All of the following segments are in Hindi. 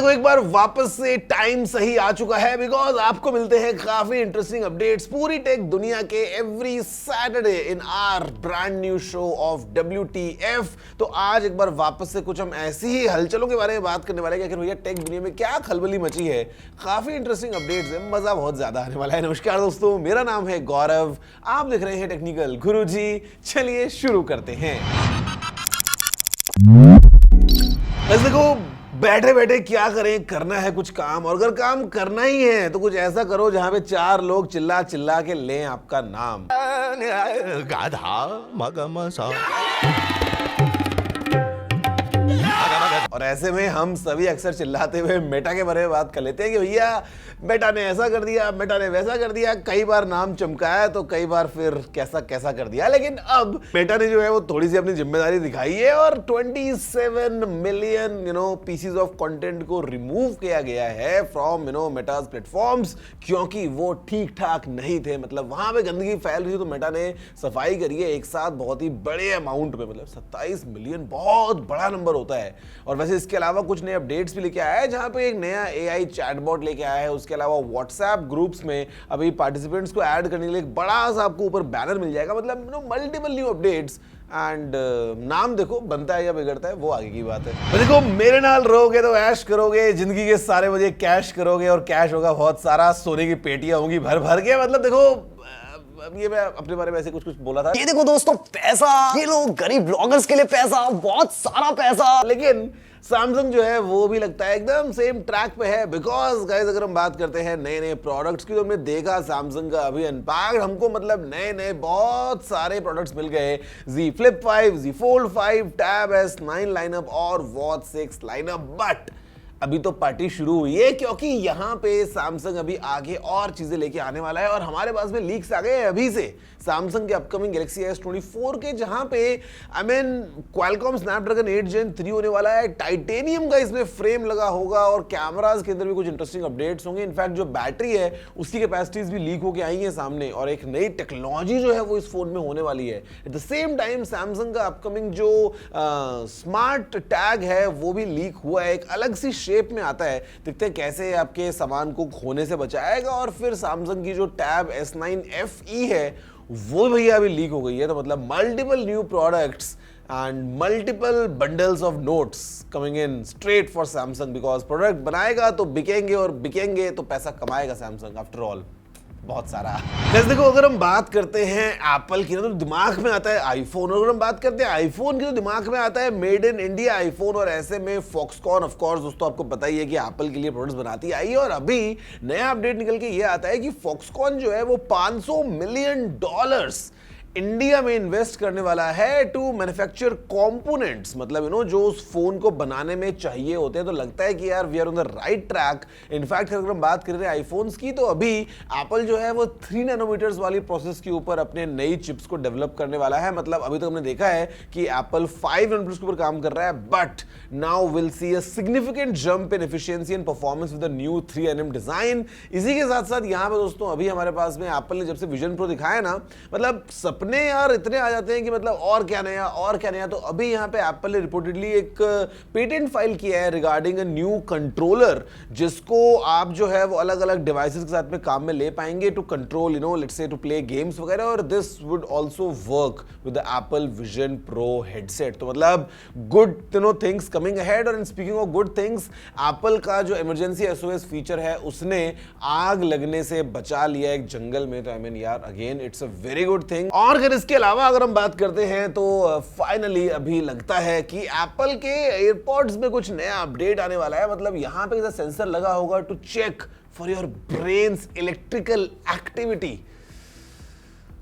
देखो एक बार वापस से टाइम सही आ चुका है बिकॉज आपको मिलते हैं काफी इंटरेस्टिंग अपडेट्स पूरी टेक दुनिया के every Saturday in our brand new show of WTF। तो आज एक बार वापस से कुछ हम ऐसी ही हलचलों के बारे में बात करने वाले हैं कि भैया टेक दुनिया में क्या खलबली मची है। काफी इंटरेस्टिंग अपडेट्स है, मजा बहुत ज्यादा आने वाला है। नमस्कार दोस्तों, मेरा नाम है गौरव, आप देख रहे हैं टेक्निकल गुरुजी। चलिए शुरू करते हैं। देखो बैठे बैठे क्या करें, करना है कुछ काम, और अगर काम करना ही है तो कुछ ऐसा करो जहां पे 4 लोग चिल्ला चिल्ला के लें आपका नाम। गाधा मगमसा। और ऐसे में हम सभी अक्सर चिल्लाते हुए मेटा के बारे में बात कर लेते हैं कि भैया मेटा ने ऐसा कर दिया, मेटा ने वैसा कर दिया। कई बार नाम चमकाया तो कई बार फिर कैसा कैसा कर दिया। लेकिन अब मेटा ने जो है वो थोड़ी सी अपनी जिम्मेदारी दिखाई है और 27 मिलियन पीसेस ऑफ कंटेंट को रिमूव किया गया है फ्रॉम मेटास प्लेटफॉर्म्स, क्योंकि वो ठीक ठाक नहीं थे। मतलब वहां पे गंदगी फैल रही थी तो मेटा ने सफाई करी है एक साथ बहुत ही बड़े अमाउंट पे। मतलब 27 मिलियन बहुत बड़ा नंबर होता है। और वैसे इसके अलावा कुछ नए अपडेट्स भी लेके आया है, जहां पे एक नया AI चैटबॉट लेके आया है। उसके अलावा व्हाट्सएप ग्रुप्स में अभी पार्टिसिपेंट्स को ऐड करने के लिए एक बड़ा सा आपको ऊपर बैनर मिल जाएगा। मतलब मल्टीपल न्यू अपडेट्स एंड नाम देखो बनता है या बिगड़ता है वो आगे की बात है। तो देखो मेरे नाल रहोगे तो ऐश करोगे, जिंदगी के सारे मजे कैश करोगे, और कैश होगा बहुत सारा, सोने की पेटियां होंगी भर भर के। मतलब देखो अब ये मैं अपने बारे में ऐसे कुछ बोला था। ये देखो दोस्तों, पैसा, ये लोग गरीब ब्लॉगर्स के लिए पैसा, बहुत सारा पैसा। लेकिन सैमसंग जो है वो भी लगता है एकदम सेम ट्रैक पे है। बिकॉज गाइस अगर हम बात करते हैं नए नए प्रोडक्ट्स की, तो हमने देखा सैमसंग का अभी अनपैक्ड हमको मतलब नए नए बहुत सारे प्रोडक्ट्स मिल गए। Z Flip 5, Z Fold 5, Tab S9 lineup और Watch 6 लाइनअप। बट अभी तो पार्टी शुरू हुई है, क्योंकि यहाँ पे सैमसंग अभी आगे और चीजें लेके आने वाला है। और हमारे पास में लीक्स आ गए अभी से सैमसंग के अपकमिंग गैलेक्सी S24 के, जहां पे क्वालकॉम स्नैपड्रैगन 8 Gen 3 होने वाला है। टाइटेनियम का इसमें फ्रेम लगा होगा और कैमरास के अंदर भी कुछ इंटरेस्टिंग अपडेट्स होंगे। इनफैक्ट जो बैटरी है उसकी कैपेसिटीज भी लीक होके आई है सामने, और एक नई टेक्नोलॉजी जो है वो इस फोन में होने वाली है। Eight the same time Samsung का अपकमिंग जो स्मार्ट टैग है वो भी लीक हुआ है, एक अलग सी शेप में आता है। देखते हैं कैसे आपके सामान को खोने से बचाएगा। और फिर सैमसंग की जो टैब S9 FE है वो भैया अभी लीक हो गई है। तो मतलब multiple new products and multiple bundles of notes coming in straight for Samsung, because product बनाएगा तो बिकेंगे, और बिकेंगे तो पैसा कमाएगा सैमसंग आफ्टर ऑल बहुत सारा। जैसे देखो अगर हम बात करते हैं एप्पल की ना तो दिमाग में आता है आईफोन, और अगर हम बात करते हैं आईफोन की तो दिमाग में आता है मेड इन इंडिया आईफोन। और ऐसे में फॉक्सकॉन ऑफ कोर्स दोस्तों आपको पता ही है कि एप्पल के लिए प्रोडक्ट्स बनाती आई है। और अभी नया अपडेट निकल के ये आता है कि फॉक्सकॉन जो है वो $500 मिलियन इंडिया में इन्वेस्ट करने वाला है टू मैन्युफैक्चर कंपोनेंट्स। मतलब जो उस फोन को बनाने में चाहिए होते हैं। तो लगता है कि यार we are on the right track. In fact अगर हम बात कर रहे हैं आईफोन्स की, तो अभी एप्पल जो है वो 3 नैनोमीटर्स वाली प्रोसेस के ऊपर अपने नई चिप्स को डेवलप करने वाला है। मतलब अभी तक हमने देखा है कि एप्पल 5 नैनोमीटर्स के ऊपर काम कर रहा है, but now will see a significant jump in efficiency and performance with the new 3nm design. इसी के साथ साथ यहाँ पे दोस्तों अभी हमारे पास में एप्पल ने जब से विजन प्रो दिखाया ना, मतलब सपने यार इतने आ जाते हैं कि मतलब और क्या नया और क्या नया। तो अभी यहाँ पे एप्पल ने रिपोर्टेडली एक पेटेंट फाइल किया है रिगार्डिंग अ न्यू कंट्रोलर, जिसको आप जो है वो अलग अलग डिवाइसेस के साथ में काम में ले पाएंगे to control let's say to play games वगैरह। और this would also work with the Apple Vision Pro headset. तो मतलब गुड थिंग्स कमिंग अहेड। और speaking of good things, Apple का जो इमरजेंसी SOS फीचर है उसने आग लगने से बचा लिया एक जंगल में। तो आई मीन यार again it's a very good thing. और अगर इसके अलावा अगर हम बात करते हैं तो फाइनली अभी लगता है कि एप्पल के एयरपॉड्स में कुछ नया अपडेट आने वाला है। मतलब यहां पे सेंसर लगा होगा to check for your brain's electrical activity.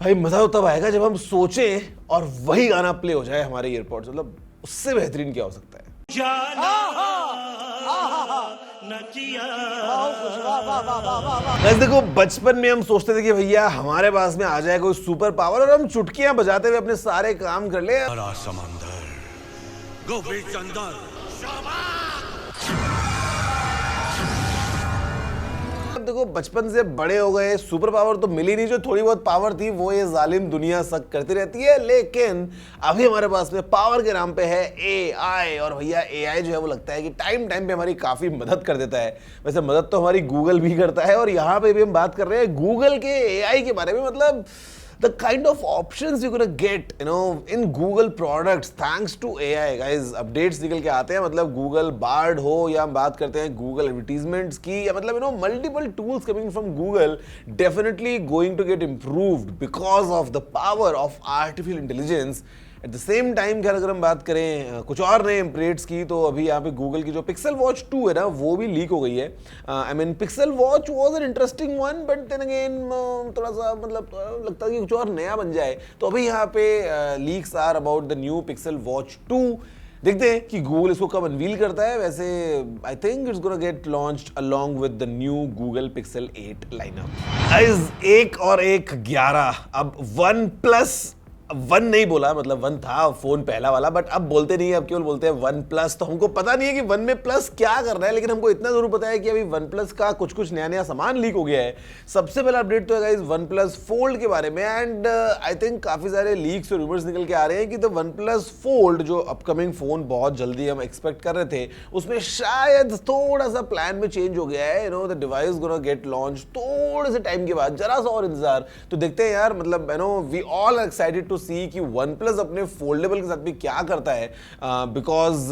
भाई मजा तो तब आएगा जब हम सोचें और वही गाना प्ले हो जाए हमारे एयरपॉड्स। मतलब उससे बेहतरीन क्या हो सकता है। देखो बचपन में हम सोचते थे कि भैया हमारे पास में आ जाए कोई सुपर पावर और हम चुटकियां बजाते हुए अपने सारे काम कर ले। समंदर गोभी चंदन अब देखो बचपन से बड़े हो गए, सुपर पावर तो मिली नहीं, जो थोड़ी बहुत पावर थी वो ये जालिम दुनिया सक करती रहती है। लेकिन अभी हमारे पास में पावर के नाम पे है एआई, और भैया एआई जो है वो लगता है कि टाइम टाइम पे हमारी काफी मदद कर देता है। वैसे मदद तो हमारी गूगल भी करता है, और यहाँ पे भी हम बात कर रहे हैं गूगल के एआई के बारे में। मतलब the kind of options you're gonna get, in Google products thanks to AI, guys। updates निकल के आते हैं, मतलब Google Bard हो या हम बात करते हैं Google advertisements की, या मतलब multiple tools coming from Google definitely going to get improved because of the power of artificial intelligence। Eight the same time अगर हम बात करें कुछ और नए अपडेट्स की, तो अभी यहाँ पे गूगल की जो पिक्सल वॉच 2 है ना, वो भी लीक हो गई है। I mean Pixel Watch was an interesting one, but then again थोड़ा सा मतलब लगता है कि कुछ और नया बन जाए। तो अभी यहाँ पे leaks are about the new Pixel Watch 2। देखते हैं कि गूगल इसको कब अनवील करता है। वैसे I think it's gonna get launched along with the new Google pixel 8 lineup. Guys 1 और 1 11, अब वन प्लस 1 नहीं बोला, मतलब 1 था फोन पहला वाला, बट अब बोलते नहीं है, अब केवल बोलते हैं 1 प्लस। तो हमको पता नहीं है कि 1 में प्लस क्या कर रहा है, लेकिन हमको इतना जरूर पता है कि अभी 1 प्लस का कुछ नया नया सामान लीक हो गया है। सबसे पहला अपडेट तो है गाइस 1 प्लस फोल्ड के बारे में, एंड आई थिंक काफी सारे लीक्स और रूमर्स निकल के आ रहे हैं कि द 1 प्लस फोल्ड जो अपकमिंग फोन बहुत जल्दी हम एक्सपेक्ट कर रहे थे, उसमें शायद थोड़ा सा प्लान में चेंज हो गया है। The device gonna get launch थोड़े से टाइम के बाद, जरा सा और इंतजार। तो देखते हैं यार, मतलब we all are excited to see कि OnePlus अपने फोल्डेबल के साथ भी क्या करता है। बिकॉज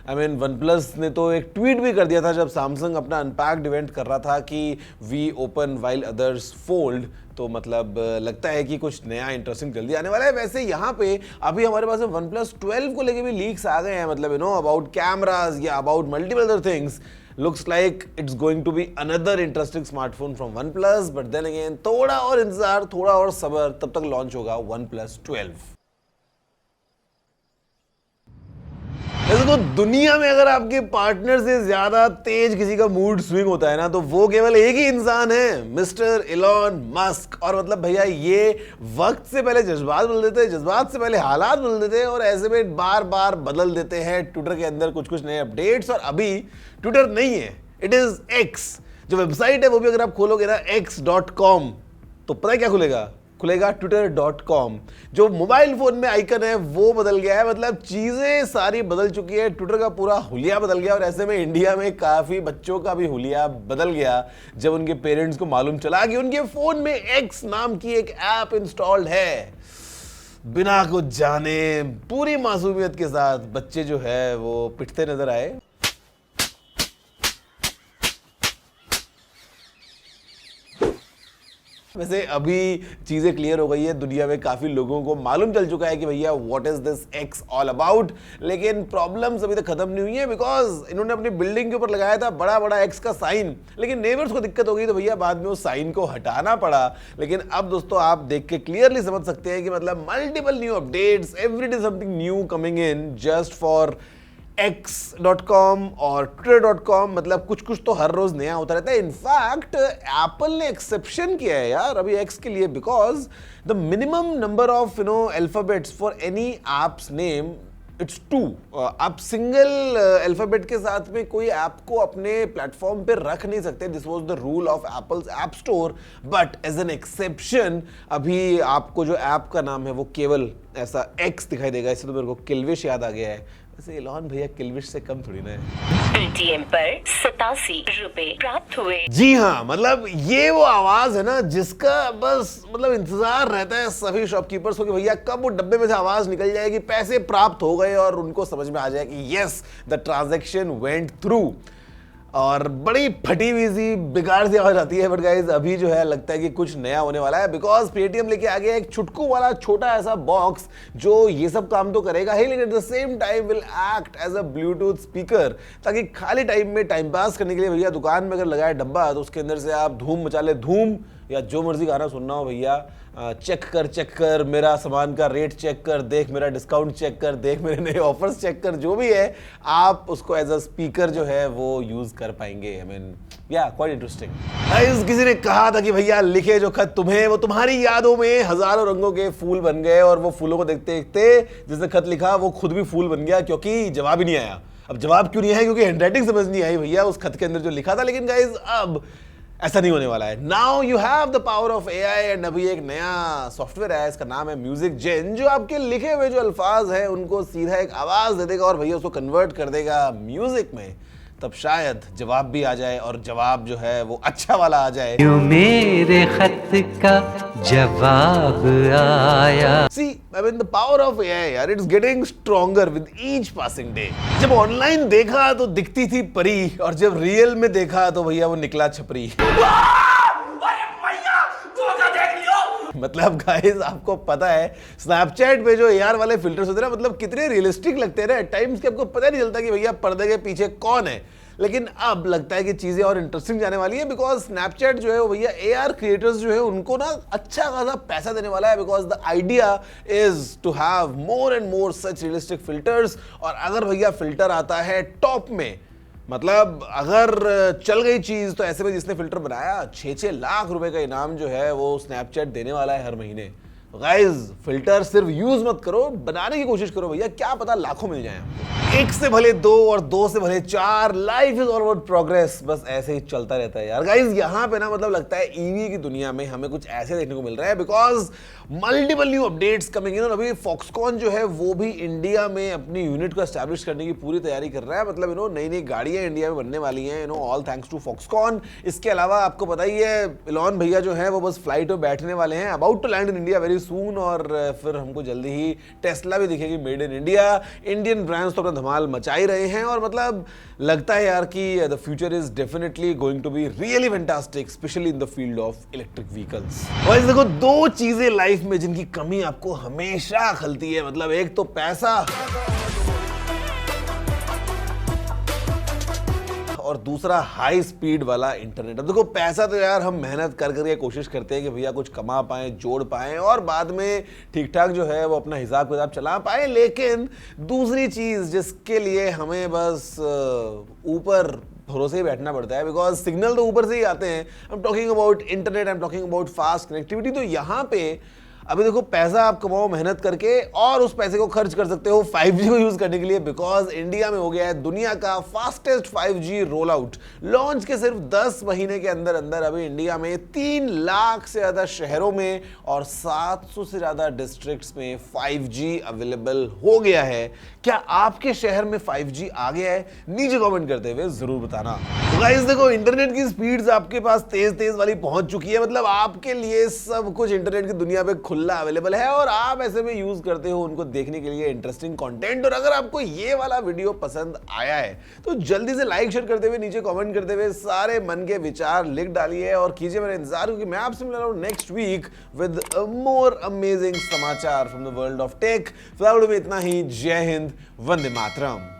आई मीन OnePlus ने तो एक ट्वीट भी कर दिया था जब सैमसंग अपना अनपैक्ड इवेंट कर रहा था कि we open while others fold. तो मतलब लगता है कि कुछ नया इंटरेस्टिंग जल्दी आने वाला है। वैसे यहाँ पे अभी हमारे पास OnePlus 12 को लेके भी लीक्स आ गए हैं, मतलब अबाउट कैमराज या about multiple other things. Looks like it's going to be another interesting smartphone from OnePlus, but then again थोड़ा और इंतजार, थोड़ा और सब्र, तब तक लॉन्च होगा OnePlus 12। वैसे तो दुनिया में अगर आपके पार्टनर से ज्यादा तेज किसी का मूड स्विंग होता है ना, तो वो केवल एक ही इंसान है, मिस्टर इलॉन मस्क। और मतलब भैया ये वक्त से पहले जज्बात बदल देते हैं, जज्बात से पहले हालात बदल देते हैं, और ऐसे में बार बार बदल देते हैं ट्विटर के अंदर कुछ नए अपडेट्स। और अभी ट्विटर नहीं है, इट इज एक्स। जो वेबसाइट है वो भी अगर आप खोलोगे ना x.com, तो पता है क्या खुलेगा twitter.com। जो मोबाइल फोन में आइकन है वो बदल गया है, मतलब चीजें सारी बदल चुकी है, ट्विटर का पूरा हुलिया बदल गया। और ऐसे में इंडिया में काफी बच्चों का भी हुलिया बदल गया जब उनके पेरेंट्स को मालूम चला कि उनके फोन में एक्स नाम की एक ऐप इंस्टॉल्ड है। बिना कुछ जाने पूरी मासूमियत के साथ बच्चे जो है वो पिटते नजर आए। वैसे अभी चीजें क्लियर हो गई है, दुनिया में काफी लोगों को मालूम चल चुका है कि भैया what is this x all about. लेकिन प्रॉब्लम्स अभी तक खत्म नहीं हुई है, बिकॉज इन्होंने अपनी बिल्डिंग के ऊपर लगाया था बड़ा बड़ा एक्स का साइन, लेकिन नेबर्स को दिक्कत हो गई, तो भैया बाद में उस साइन को हटाना पड़ा। लेकिन अब दोस्तों आप देख के क्लियरली समझ सकते हैं कि मतलब multiple new updates, everyday something new coming in just for x.com और twitter.com। मतलब कुछ तो हर रोज नया होता रहता है। इनफैक्ट एप्पल ने एक्सेप्शन किया है यार अभी x के लिए, because the minimum number of alphabets for any apps name it's 2। आप सिंगल अल्फाबेट के साथ में कोई ऐप को अपने प्लेटफॉर्म पे रख नहीं सकते। This was the rule of Apple's App Store, but as an exception अभी आपको जो ऐप का नाम है वो केवल ऐसा x दिखाई देगा। इससे तो मेरे को किल्विश याद आ गया है। वैसे इलॉन भैया किल्विश से कम थोड़ी ना है। पेटीएम पर 87 रुपए प्राप्त हुए। जी हाँ, मतलब ये वो आवाज है ना जिसका बस मतलब इंतजार रहता है सभी शॉपकीपर्स को कि भैया कब वो डब्बे में से आवाज निकल जाएगी, पैसे प्राप्त हो गए और उनको समझ में आ जाए कि yes the transaction went through. और बड़ी फटी हुई सी बेकार सी आवाज आती है। बट गाइस अभी जो है लगता है कि कुछ नया होने वाला है, बिकॉज पेटीएम लेके आ गया एक छुटकू वाला छोटा ऐसा बॉक्स जो ये सब काम तो करेगा ही, लेकिन at the same time will act as a Bluetooth speaker, ताकि खाली टाइम में टाइम पास करने के लिए भैया दुकान में अगर लगाए डब्बा तो उसके अंदर से आप धूम मचा ले धूम, या जो मर्जी गाना सुनना हो भैया चेक कर मेरा सामान का रेट चेक कर, देख मेरा डिस्काउंट चेक कर, देख मेरे नए ऑफर्स चेक कर, जो भी है आप उसको एज अ स्पीकर जो है वो यूज कर पाएंगे। आई मीन या क्वाइट इंटरेस्टिंग। गाइस किसी ने कहा था कि भैया लिखे जो खत तुम्हें वो तुम्हारी यादों में हजारों रंगों के फूल बन गए, और वो फूलों को देखते देखते जिसने खत लिखा वो खुद भी फूल बन गया, क्योंकि जवाब ही नहीं आया। अब जवाब क्यों नहीं आया? क्योंकि हैंडराइटिंग समझ नहीं आई भैया उस खत के अंदर जो लिखा था। लेकिन गाइस अब ऐसा नहीं होने वाला है। Now you have the power of AI and अभी एक नया सॉफ्टवेयर है, इसका नाम है म्यूजिक जेन, जो आपके लिखे हुए जो अल्फाज है उनको सीधा एक आवाज दे देगा और भैया उसको कन्वर्ट कर देगा म्यूजिक में। तब शायद जवाब भी आ जाए और जवाब जो है वो अच्छा वाला आ जाए। यूं मेरे खत का जवाब आया। See, I mean the power of AI यार, it's getting stronger with each passing day। जब ऑनलाइन देखा तो दिखती थी परी और जब रियल में देखा तो भैया वो निकला छपरी। मतलब गाइस आपको पता है स्नैपचैट पे जो एआर वाले फिल्टर्स होते हैं ना, मतलब कितने रियलिस्टिक लगते हैं ना एट टाइम्स कि आपको पता नहीं चलता कि भैया पर्दे के पीछे कौन है। लेकिन अब लगता है कि चीजें और इंटरेस्टिंग जाने वाली है, बिकॉज स्नैपचैट जो है वो भैया एआर क्रिएटर्स जो है उनको ना अच्छा खासा पैसा देने वाला है, because the idea is to have more and more such realistic filters. और अगर भैया फिल्टर आता है टॉप में, मतलब अगर चल गई चीज, तो ऐसे में जिसने फिल्टर बनाया 6-6 लाख रुपए का इनाम जो है वो स्नैपचैट देने वाला है हर महीने। गाइस फिल्टर सिर्फ यूज मत करो, बनाने की कोशिश करो भैया, क्या पता लाखों मिल जाए आपको। एक से भले दो और दो से भले चार, life is all about progress, बस ऐसे ही चलता रहता है यार। गाइस यहाँ पे ना मतलब लगता है ईवी की दुनिया में हमें कुछ ऐसे देखने को मिल रहा है, because multiple new updates coming in. और अभी फॉक्सकॉन जो है वो भी इंडिया में अपनी यूनिट को एस्टैब्लिश करने की पूरी तैयारी कर रहा है। मतलब नई नई गाड़ियां इंडिया में बनने वाली हैं, ऑल थैंक्स टू फॉक्सकॉन। इसके अलावा आपको पता ही है इलॉन भैया जो है वो बस फ्लाइट में बैठने वाले हैं, about to land in India very soon. और फिर हमको जल्दी ही टेस्ला भी दिखेगी made in India. Indian brands तो अपना धमाल मचा ही रहे हैं और मतलब लगता है यार कि the future is definitely going to be really fantastic, specially in the field of electric vehicles. और देखो दो चीजें लाइफ में जिनकी कमी आपको हमेशा खलती है, मतलब एक तो पैसा और दूसरा हाई स्पीड वाला इंटरनेट। अब देखो पैसा तो यार हम मेहनत कर करके कोशिश करते हैं कि भैया कुछ कमा पाएं, जोड़ पाएं और बाद में ठीक ठाक जो है वो अपना हिसाब किताब चला पाएं। लेकिन दूसरी चीज जिसके लिए हमें बस ऊपर भरोसे ही बैठना पड़ता है, बिकॉज सिग्नल तो ऊपर से ही आते हैं। I am talking about internet, I am talking about fast connectivity. तो यहाँ पे अभी देखो पैसा आप कमाओ मेहनत करके और उस पैसे को खर्च कर सकते हो 5G को यूज करने के लिए, बिकॉज इंडिया में हो गया है दुनिया का fastest 5G roll out. Launch के सिर्फ 10 महीने के अंदर अंदर अभी इंडिया में 3 लाख से ज्यादा शहरों में और 700 से ज्यादा डिस्ट्रिक्ट्स में 5G अवेलेबल हो गया है। क्या आपके शहर में 5G आ गया है? नीचे कमेंट करते हुए जरूर बताना। तो गाइस देखो इंटरनेट की स्पीड्स आपके पास तेज तेज वाली पहुंच चुकी है, मतलब आपके लिए सब कुछ इंटरनेट की दुनिया पे खुला अवेलेबल है और आप ऐसे में यूज करते हो उनको देखने के लिए इंटरेस्टिंग कंटेंट। और अगर आपको ये वाला वीडियो पसंद आया है तो जल्दी से लाइक शेयर करते हुए, नीचे कमेंट करते हुए सारे मन के विचार लिख डालिए और कीजिए मेरा इंतजार, क्योंकि मैं आपसे मिल रहा हूं next week with more amazing समाचार from the world of tech. फिलहाल में इतना ही। जय हिंद, वंदे मातरम।